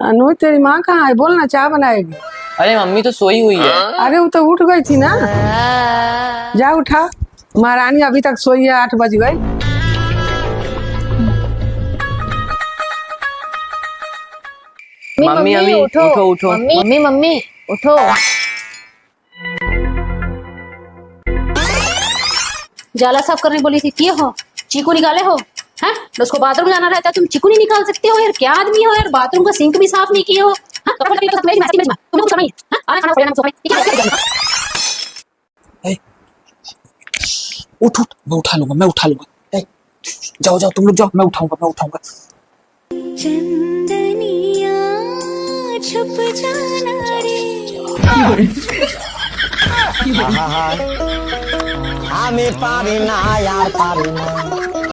अनु तेरी माँ कहाँ है? बोलना, चाय बनाएगी। अरे मम्मी तो सोई हुई है। अरे वो तो उठ गई थी ना। जा उठा, महारानी अभी तक सोई है, 8 बज गए। मम्मी मम्मी उठो उठो। मम्मी मम्मी उठो। जाला साफ करने बोली थी, किए हो? चीकू निकाले हो? हैं? उसको बाथरूम जाना रहता है, तुम चीकू नहीं निकाल सकते हो यार? क्या आदमी हो यार, बाथरूम का सिंक भी साफ नहीं किए हो। उठ उठ, मैं उठा लूंगा, मैं उठा लूंगा। जाओ जाओ तुम लोग जाओ, मैं उठाऊंगा, मैं उठाऊंगा। चंदनिया छुप जाना रे। আমি পারি না আর পারি না